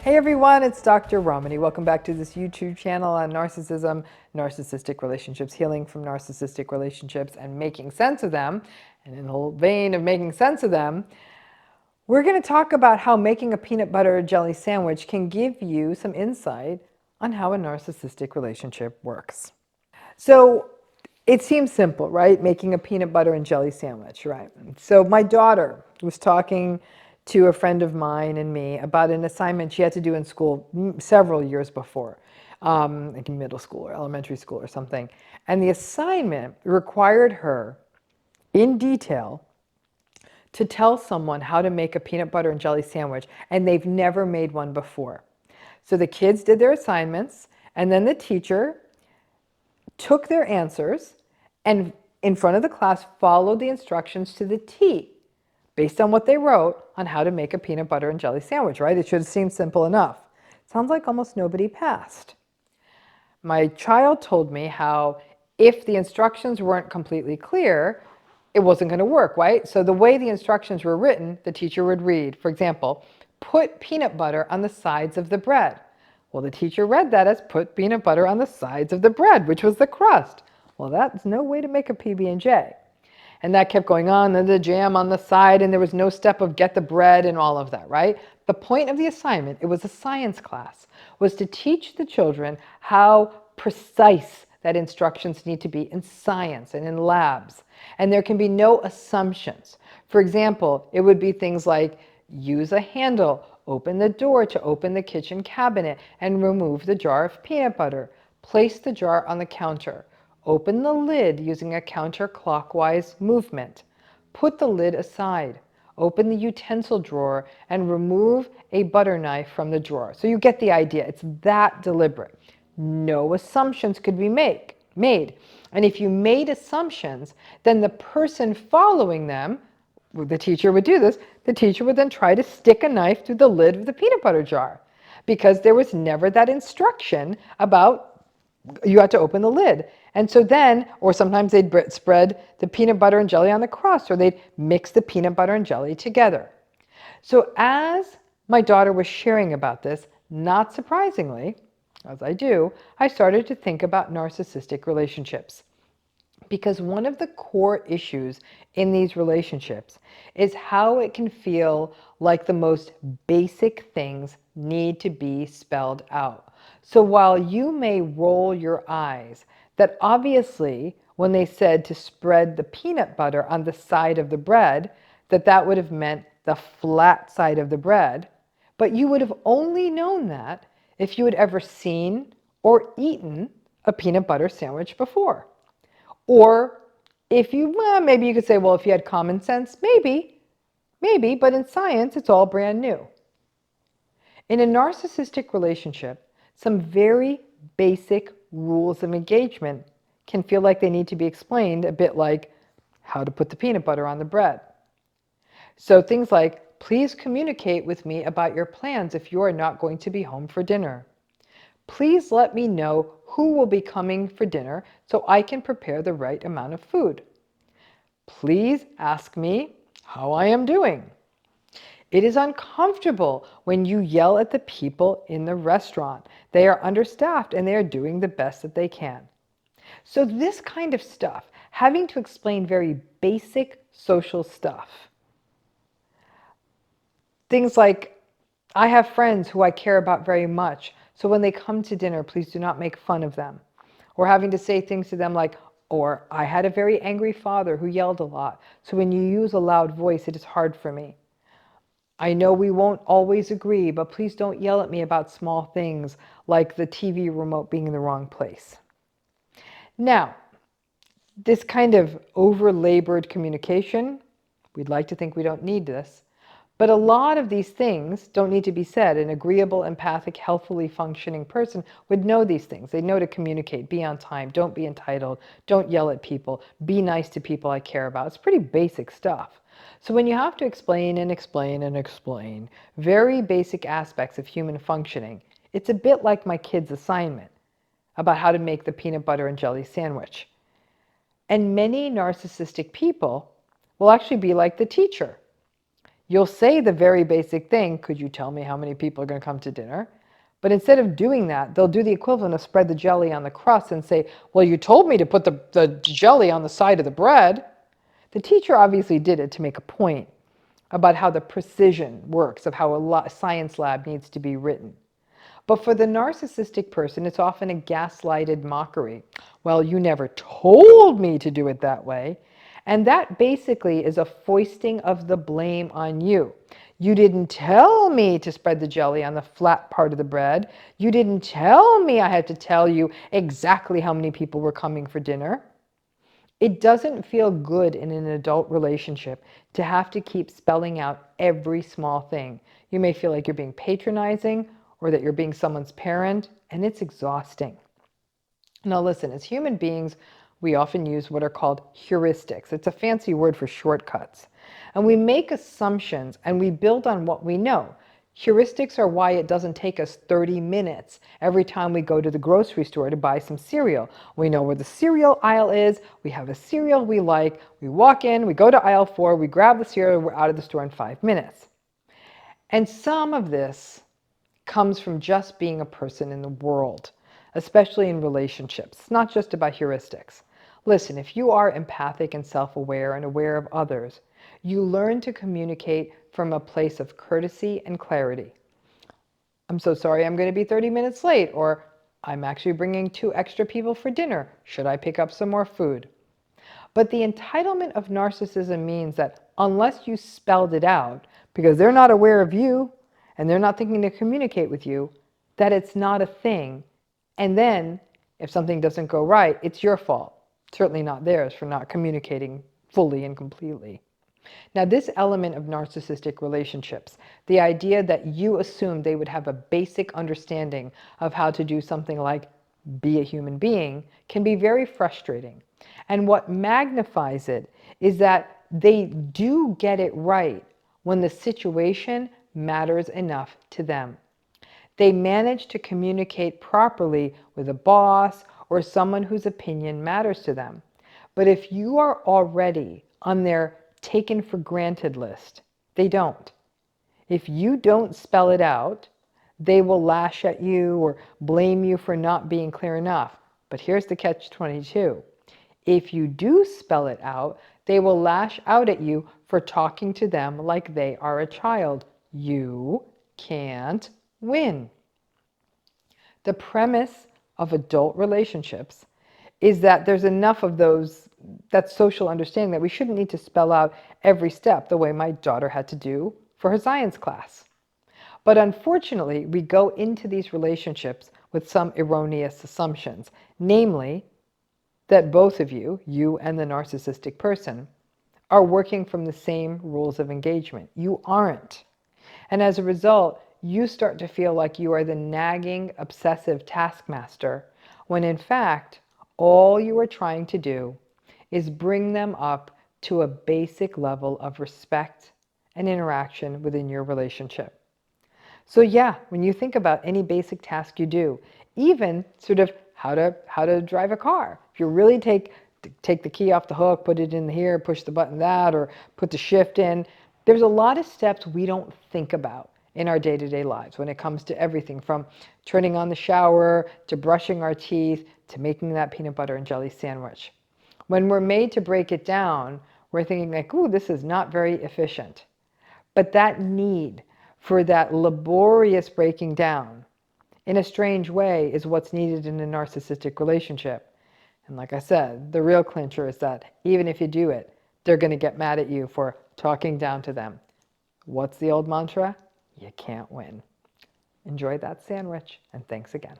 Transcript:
Hey everyone, it's Dr. Ramani. Welcome back to this YouTube channel on narcissism, narcissistic relationships, healing from narcissistic relationships, and making sense of them. And in the whole vein of making sense of them, we're going to talk about how making a peanut butter jelly sandwich can give you some insight on how a narcissistic relationship works. So it seems simple, right? Making a peanut butter and jelly sandwich, right? So my daughter was talking to a friend of mine and me about an assignment she had to do in school several years before, like in middle school or elementary school or something. And the assignment required her, in detail, to tell someone how to make a peanut butter and jelly sandwich, and they've never made one before. So the kids did their assignments, and then the teacher took their answers and in front of the class followed the instructions to the T based on what they wrote on how to make a peanut butter and jelly sandwich, right? It should have seemed simple enough. Sounds like almost nobody passed. My child told me how if the instructions weren't completely clear, it wasn't going to work, right? So the way the instructions were written, the teacher would read, for example, put peanut butter on the sides of the bread. Well, the teacher read that as put peanut butter on the sides of the bread, which was the crust. Well, that's no way to make a PB&J. And that kept going on, and the jam on the side, and there was no step of get the bread and all of that, right? The point of the assignment, it was a science class, was to teach the children how precise that instructions need to be in science and in labs. And there can be no assumptions. For example, it would be things like use a handle, open the door to open the kitchen cabinet and remove the jar of peanut butter. Place the jar on the counter. Open the lid using a counterclockwise movement. Put the lid aside. Open the utensil drawer and remove a butter knife from the drawer. So you get the idea. It's that deliberate. No assumptions could be made. And if you made assumptions, then the person following them, the teacher would do this, the teacher would then try to stick a knife through the lid of the peanut butter jar because there was never that instruction about you had to open the lid. And so then, or sometimes they'd spread the peanut butter and jelly on the crust, or they'd mix the peanut butter and jelly together. So as my daughter was sharing about this, not surprisingly, as I do, I started to think about narcissistic relationships. Because one of the core issues in these relationships is how it can feel like the most basic things need to be spelled out. So while you may roll your eyes, that obviously when they said to spread the peanut butter on the side of the bread, that would have meant the flat side of the bread, but you would have only known that if you had ever seen or eaten a peanut butter sandwich before. Or if you, well, maybe you could say, well, if you had common sense, maybe, but in science, it's all brand new. In a narcissistic relationship, some very basic rules of engagement can feel like they need to be explained, a bit like how to put the peanut butter on the bread. So things like, please communicate with me about your plans if you are not going to be home for dinner. Please let me know who will be coming for dinner so I can prepare the right amount of food. Please ask me how I am doing. It is uncomfortable when you yell at the people in the restaurant. They are understaffed and they are doing the best that they can. So this kind of stuff, having to explain very basic social stuff. Things like, I have friends who I care about very much, so when they come to dinner, please do not make fun of them. Or having to say things to them like, or I had a very angry father who yelled a lot, so when you use a loud voice, it is hard for me. I know we won't always agree, but please don't yell at me about small things like the TV remote being in the wrong place. Now, this kind of over-labored communication, we'd like to think we don't need this, but a lot of these things don't need to be said. An agreeable, empathic, healthfully functioning person would know these things. They know to communicate, be on time, don't be entitled, don't yell at people, be nice to people I care about. It's pretty basic stuff. So when you have to explain and explain and explain very basic aspects of human functioning, it's a bit like my kid's assignment about how to make the peanut butter and jelly sandwich. And many narcissistic people will actually be like the teacher. You'll say the very basic thing, could you tell me how many people are going to come to dinner? But instead of doing that, they'll do the equivalent of spread the jelly on the crust and say, well, you told me to put the jelly on the side of the bread. The teacher obviously did it to make a point about how the precision works of how a science lab needs to be written. But for the narcissistic person, it's often a gaslighted mockery. Well, you never told me to do it that way. And that basically is a foisting of the blame on you. You didn't tell me to spread the jelly on the flat part of the bread. You didn't tell me I had to tell you exactly how many people were coming for dinner. It doesn't feel good in an adult relationship to have to keep spelling out every small thing. You may feel like you're being patronizing or that you're being someone's parent, and it's exhausting. Now listen, as human beings, we often use what are called heuristics. It's a fancy word for shortcuts. And we make assumptions and we build on what we know. Heuristics are why it doesn't take us 30 minutes every time we go to the grocery store to buy some cereal. We know where the cereal aisle is, we have a cereal we like, we walk in, we go to aisle 4, we grab the cereal, we're out of the store in 5 minutes. And some of this comes from just being a person in the world, especially in relationships. It's not just about heuristics. Listen, if you are empathic and self-aware and aware of others, you learn to communicate from a place of courtesy and clarity. I'm so sorry I'm going to be 30 minutes late, or I'm actually bringing 2 extra people for dinner. Should I pick up some more food? But the entitlement of narcissism means that unless you spelled it out, because they're not aware of you and they're not thinking to communicate with you, that it's not a thing. And then if something doesn't go right, it's your fault. Certainly not theirs for not communicating fully and completely. Now, this element of narcissistic relationships, the idea that you assume they would have a basic understanding of how to do something like be a human being, can be very frustrating. And what magnifies it is that they do get it right when the situation matters enough to them. They manage to communicate properly with a boss or someone whose opinion matters to them. But if you are already on their taken for granted list, they don't. If you don't spell it out, they will lash at you or blame you for not being clear enough. But here's the catch-22. If you do spell it out, they will lash out at you for talking to them like they are a child. You can't win. The premise of adult relationships is that there's enough of that social understanding that we shouldn't need to spell out every step the way my daughter had to do for her science class. But unfortunately, we go into these relationships with some erroneous assumptions, namely that both of you and the narcissistic person, are working from the same rules of engagement. You aren't. And as a result, you start to feel like you are the nagging, obsessive taskmaster, when in fact, all you are trying to do is bring them up to a basic level of respect and interaction within your relationship. So yeah, when you think about any basic task you do, even sort of how to drive a car, if you really take the key off the hook, put it in here, push the button that, or put the shift in, there's a lot of steps we don't think about in our day-to-day lives when it comes to everything from turning on the shower, to brushing our teeth, to making that peanut butter and jelly sandwich. When we're made to break it down, we're thinking like, ooh, this is not very efficient. But that need for that laborious breaking down, in a strange way, is what's needed in a narcissistic relationship. And like I said, the real clincher is that even if you do it, they're going to get mad at you for talking down to them. What's the old mantra? You can't win. Enjoy that sandwich, and thanks again.